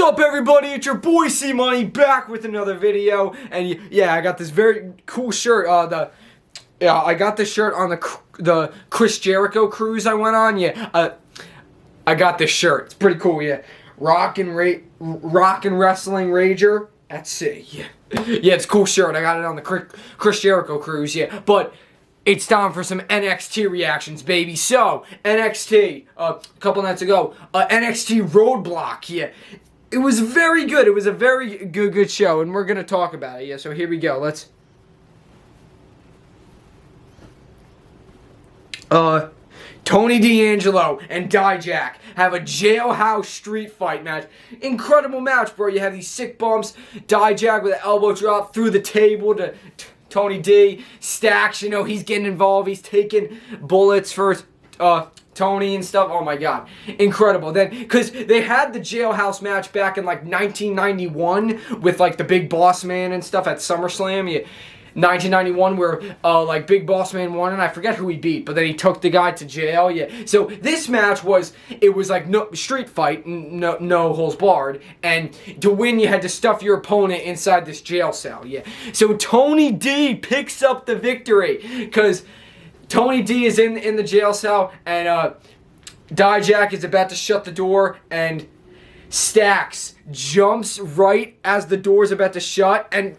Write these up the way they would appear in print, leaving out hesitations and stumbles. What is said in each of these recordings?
What's up, everybody? It's your boy C Money back with another video, and yeah, I got this very cool shirt. I got this shirt on the Chris Jericho cruise I went on. Yeah, I got this shirt. It's pretty cool. Yeah, Rock and Wrestling Rager at sea. Yeah, it's a cool shirt. I got it on the Chris Jericho cruise. Yeah, but it's time for some NXT reactions, baby. So, NXT, a couple nights ago, NXT Roadblock, yeah. It was very good. It was a very good show, and we're going to talk about it, yeah. So, here we go. Let's... Tony D'Angelo and Dijak have a Jailhouse street fight match. Incredible match, bro. You have these sick bumps. Dijak with an elbow drop through the table to... Tony D, Stacks, you know, he's getting involved. He's taking bullets for Tony and stuff. Oh my god, incredible. Then, because they had the Jailhouse match back in like 1991 with like the Big Boss Man and stuff at SummerSlam. Yeah. 1991 where like Big Boss Man won, and I forget who he beat, but then he took the guy to jail. Yeah. So this match was like no street fight, no holds barred, and to win you had to stuff your opponent inside this jail cell. Yeah. So Tony D picks up the victory because Tony D is in the jail cell, and Dijak is about to shut the door, and Stacks jumps right as the door's about to shut and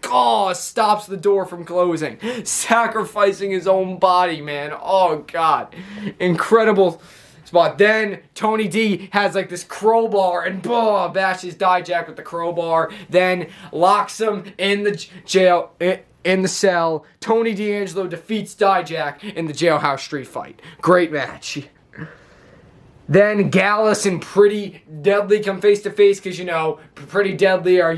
stops the door from closing, sacrificing his own body, man. Oh god, incredible spot. Then Tony D has like this crowbar and bashes Dijak with the crowbar, then locks him in the jail in the cell. Tony D'Angelo defeats Dijak in the Jailhouse street fight. Great match. Then Gallus and Pretty Deadly come face to face because, you know, Pretty Deadly are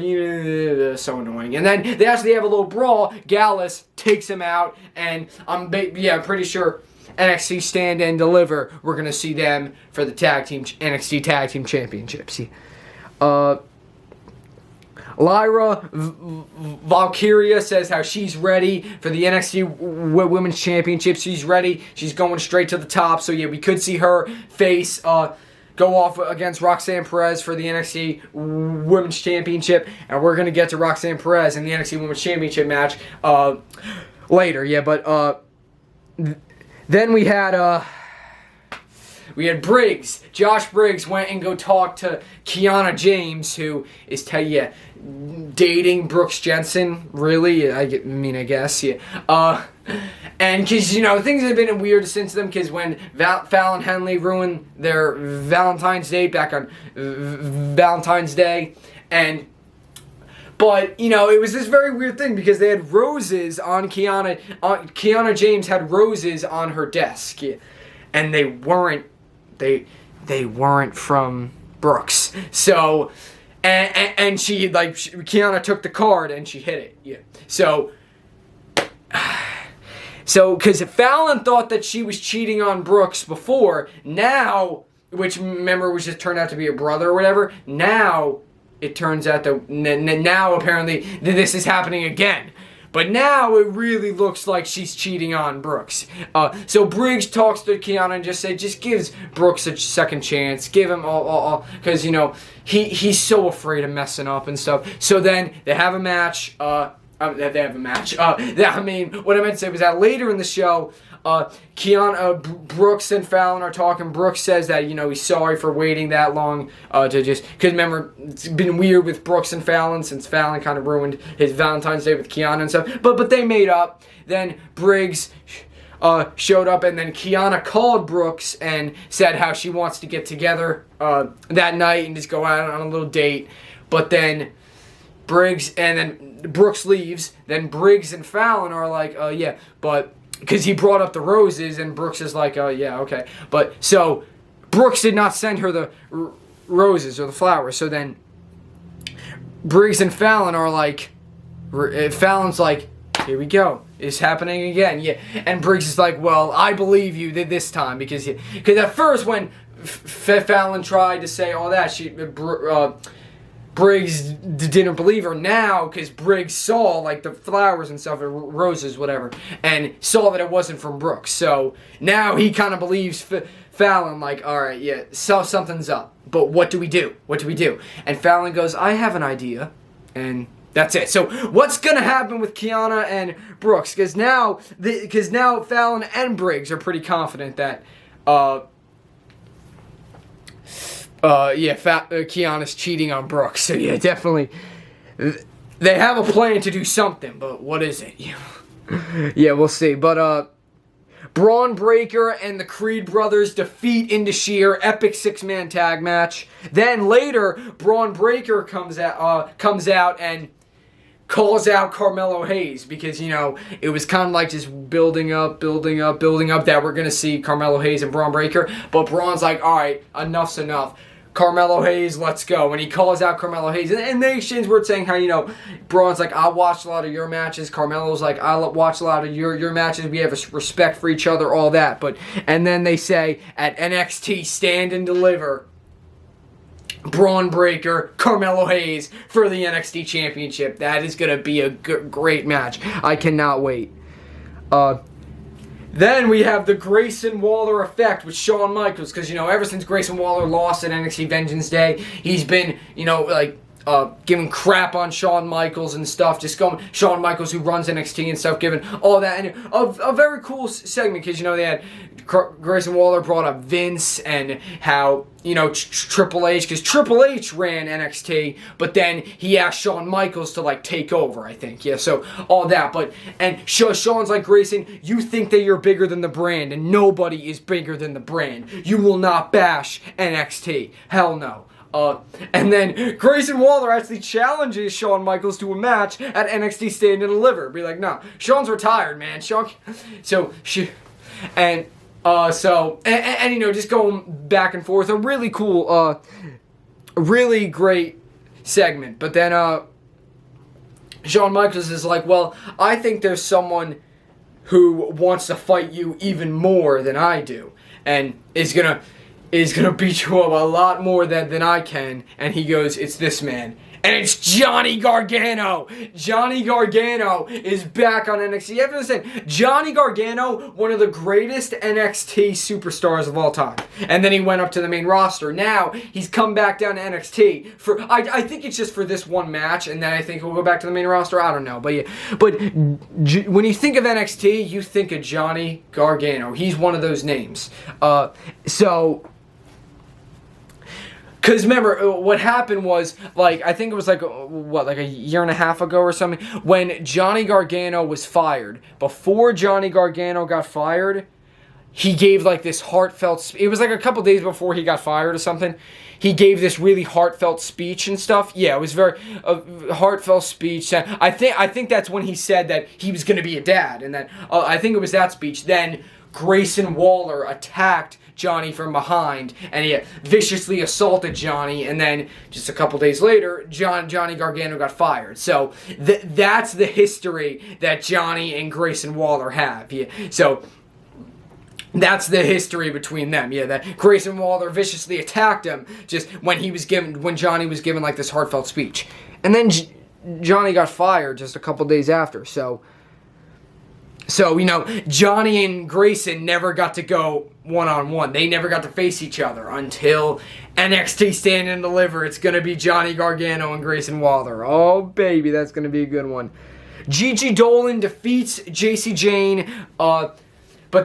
so annoying. And then they actually have a little brawl. Gallus takes him out, and I'm pretty sure NXT Stand and Deliver, we're going to see them for the NXT Tag Team Championships. Lyra Valkyria says how she's ready for the NXT Women's Championship. She's ready. She's going straight to the top. So, yeah, we could see her face go off against Roxanne Perez for the NXT Women's Championship. And we're going to get to Roxanne Perez in the NXT Women's Championship match later. Yeah, but then we had... Briggs. Josh Briggs went and go talk to Kiana James, who is dating Brooks Jensen. Really, I guess, yeah. And because, you know, things have been weird since then, because when Fallon Henley ruined their Valentine's date back on Valentine's Day, but, you know, it was this very weird thing because they had roses on Kiana. Kiana James had roses on her desk, yeah, and they weren't. They weren't from Brooks. So, and Kiana took the card and she hit it. Yeah. So, because Fallon thought that she was cheating on Brooks before, now, which remember was just turned out to be a brother or whatever, now it turns out that, now apparently this is happening again. But now it really looks like she's cheating on Brooks. So Briggs talks to Kiana and just gives Brooks a second chance. Give him all because, you know, he's so afraid of messing up and stuff. So then they have a match. What I meant to say was that later in the show, Brooks and Fallon are talking. Brooks says that, you know, he's sorry for waiting that long because remember, it's been weird with Brooks and Fallon since Fallon kind of ruined his Valentine's Day with Kiana and stuff. But they made up. Then Briggs showed up, and then Kiana called Brooks and said how she wants to get together that night and just go out on a little date. But then Brooks leaves. Then Briggs and Fallon are like, yeah, but... because he brought up the roses, and Brooks is like, oh, yeah, okay. But, so, Brooks did not send her the roses or the flowers. So then, Briggs and Fallon are like, Fallon's like, here we go. It's happening again. Yeah. And Briggs is like, well, I believe you this time. Because at first, when Fallon tried to say all that, Briggs didn't believe her. Now, because Briggs saw, like, the flowers and stuff, or roses, whatever, and saw that it wasn't from Brooks. So, now he kind of believes Fallon like, all right, yeah, so something's up. But what do we do? What do we do? And Fallon goes, I have an idea. And that's it. So what's going to happen with Kiana and Brooks? Because now Fallon and Briggs are pretty confident that, Kiana's cheating on Brooks. So yeah, definitely, they have a plan to do something. But what is it? Yeah, we'll see. But, Bron Breakker and the Creed brothers defeat Indashir, epic 6-man tag match. Then later, Bron Breakker comes out and calls out Carmelo Hayes because, it was kind of like just building up that we're going to see Carmelo Hayes and Bron Breakker. But Bron's like, all right, enough's enough. Carmelo Hayes, let's go. And he calls out Carmelo Hayes. And they exchange words saying how, Braun's like, I watched a lot of your matches. Carmelo's like, I watched a lot of your matches. We have a respect for each other, all that. And then they say, at NXT Stand and Deliver, Bron Breakker, Carmelo Hayes for the NXT Championship. That is going to be a great match. I cannot wait. Then we have the Grayson Waller effect with Shawn Michaels, because, ever since Grayson Waller lost at NXT Vengeance Day, he's been, giving crap on Shawn Michaels and stuff, Shawn Michaels who runs NXT and stuff, giving all that, and a very cool segment, because, they had Grayson Waller brought up Vince and how, Triple H, because Triple H ran NXT, but then he asked Shawn Michaels to, take over, I think. Yeah, so all that. And Shawn's like, Grayson, you think that you're bigger than the brand, and nobody is bigger than the brand. You will not bash NXT. Hell no. And then Grayson Waller actually challenges Shawn Michaels to a match at NXT Stand and Deliver. Be like, no, Shawn's retired, man. Just going back and forth. A really cool, really great segment. But then, Shawn Michaels is like, well, I think there's someone who wants to fight you even more than I do. And is gonna beat you up a lot more than I can. And he goes, it's this man. And it's Johnny Gargano. Johnny Gargano is back on NXT. You have to understand, Johnny Gargano, one of the greatest NXT superstars of all time. And then he went up to the main roster. Now, he's come back down to NXT for, I think it's just for this one match, and then I think he'll go back to the main roster. I don't know. But yeah. But when you think of NXT, you think of Johnny Gargano. He's one of those names. Because remember, what happened was, I think it was a year and a half ago or something, when Johnny Gargano was fired. Before Johnny Gargano got fired, he gave, this heartfelt, it was a couple days before he got fired or something. He gave this really heartfelt speech and stuff. Yeah, it was very heartfelt speech. I think that's when he said that he was going to be a dad. And then, I think it was that speech. Then Grayson Waller attacked Johnny from behind, and he viciously assaulted Johnny, and then just a couple days later, Johnny Gargano got fired. So that's the history that Johnny and Grayson Waller have. Yeah. So that's the history between them. Yeah, that Grayson Waller viciously attacked him just when Johnny was given this heartfelt speech, and then Johnny got fired just a couple days after. So, Johnny and Grayson never got to go one-on-one. They never got to face each other until NXT Stand and Deliver. It's going to be Johnny Gargano and Grayson Waller. Oh, baby, that's going to be a good one. Gigi Dolan defeats JC Jane, but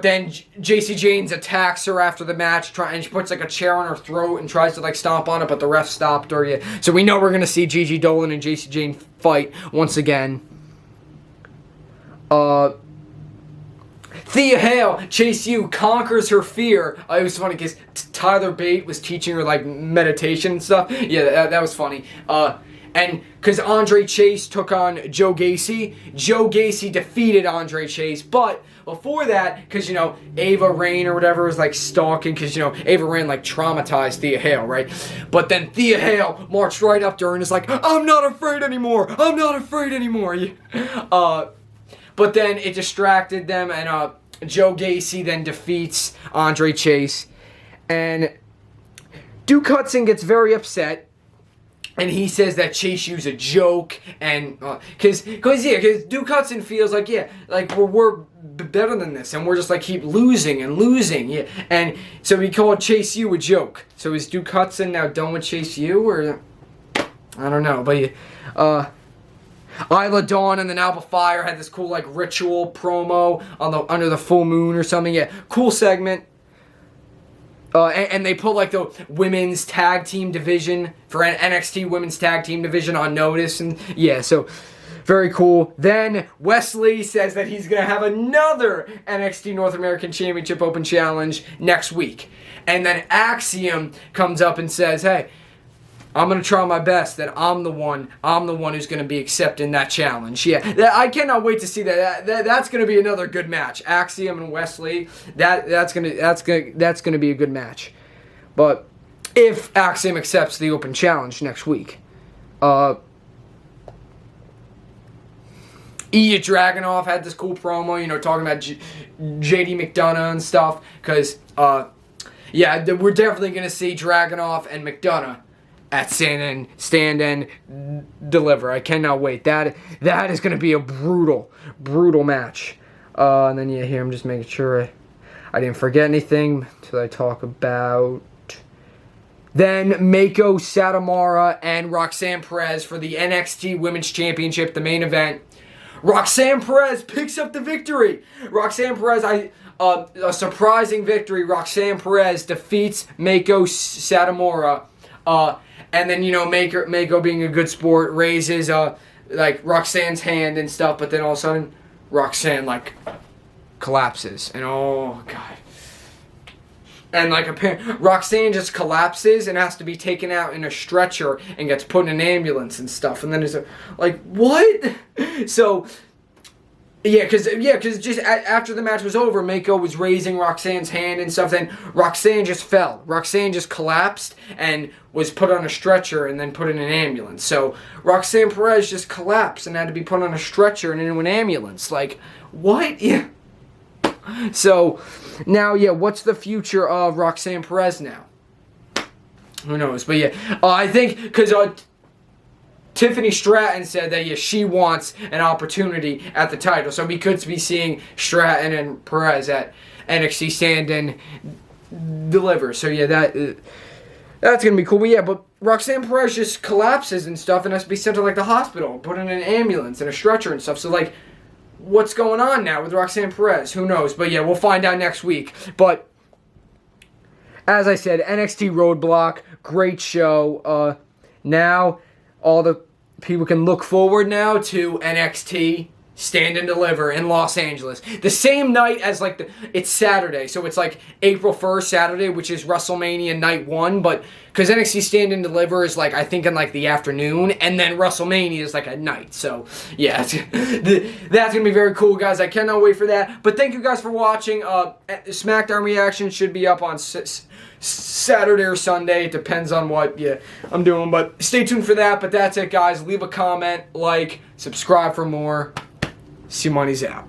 then JC Jane attacks her after the match, and she puts a chair on her throat and tries to stomp on it, but the ref stopped her. Yeah. So we know we're going to see Gigi Dolan and JC Jane fight once again. Thea Hale, Chase U, conquers her fear. It was funny because Tyler Bate was teaching her meditation and stuff. Yeah, that was funny. And because Andre Chase took on Joe Gacy defeated Andre Chase. But before that, because, Ava Raine or whatever was stalking, because, Ava Raine traumatized Thea Hale, right? But then Thea Hale marched right up to her and is like, I'm not afraid anymore. I'm not afraid anymore. But then it distracted them, and Joe Gacy then defeats Andre Chase. And Duke Hudson gets very upset And he says that Chase U's a joke, and because Duke Hudson feels like we're better than this, and we're just like keep losing and losing, yeah. And so he called Chase U a joke. So is Duke Hudson now done with Chase U, or I don't know, but Isla Dawn and then Alba Fire had this cool like ritual promo on under the full moon or something. Yeah, cool segment. And they put like the women's tag team division for NXT women's tag team division on notice, and yeah, so very cool. Then Wesley says that he's gonna have another NXT North American Championship Open Challenge next week, and then Axiom comes up and says, "Hey, I'm gonna try my best. That I'm the one who's gonna be accepting that challenge." Yeah, I cannot wait to see that. That's gonna be another good match. Axiom and Wesley. That's gonna be a good match. But if Axiom accepts the Open Challenge next week, Ilya Dragunov had this cool promo, talking about JD McDonough and stuff. Because we're definitely gonna see Dragunov and McDonough at Stand and Deliver. I cannot wait. That is going to be a brutal match. And then here I'm just making sure I didn't forget anything until I talk about. Then Mako Satomura and Roxanne Perez for the NXT Women's Championship, the main event. Roxanne Perez picks up the victory. Roxanne Perez, a surprising victory. Roxanne Perez defeats Mako Satomura. And then, Mako being a good sport, raises, Roxanne's hand and stuff, but then all of a sudden, Roxanne, collapses. And, oh, God. And, Roxanne just collapses and has to be taken out in a stretcher and gets put in an ambulance and stuff. And then it's what? So, because just after the match was over, Mako was raising Roxanne's hand and stuff. Then Roxanne just fell. Roxanne just collapsed and was put on a stretcher and then put in an ambulance. So Roxanne Perez just collapsed and had to be put on a stretcher and into an ambulance. What? Yeah. So now, what's the future of Roxanne Perez now? Who knows? But I think because Tiffany Stratton said that she wants an opportunity at the title, so we could be seeing Stratton and Perez at NXT Stand and Deliver. So that's gonna be cool. But Roxanne Perez just collapses and stuff, and has to be sent to the hospital, put in an ambulance and a stretcher and stuff. So what's going on now with Roxanne Perez? Who knows? But we'll find out next week. But as I said, NXT Roadblock, great show. Now all the people can look forward now to NXT Stand and Deliver in Los Angeles. The same night as it's Saturday. So it's April 1st, Saturday, which is WrestleMania night 1. But because NXT Stand and Deliver is I think in the afternoon. And then WrestleMania is at night. So that's going to be very cool, guys. I cannot wait for that. But thank you guys for watching. SmackDown reaction should be up on Saturday or Sunday. It depends on what I'm doing. But stay tuned for that. But that's it, guys. Leave a comment, subscribe for more. C-Money's out.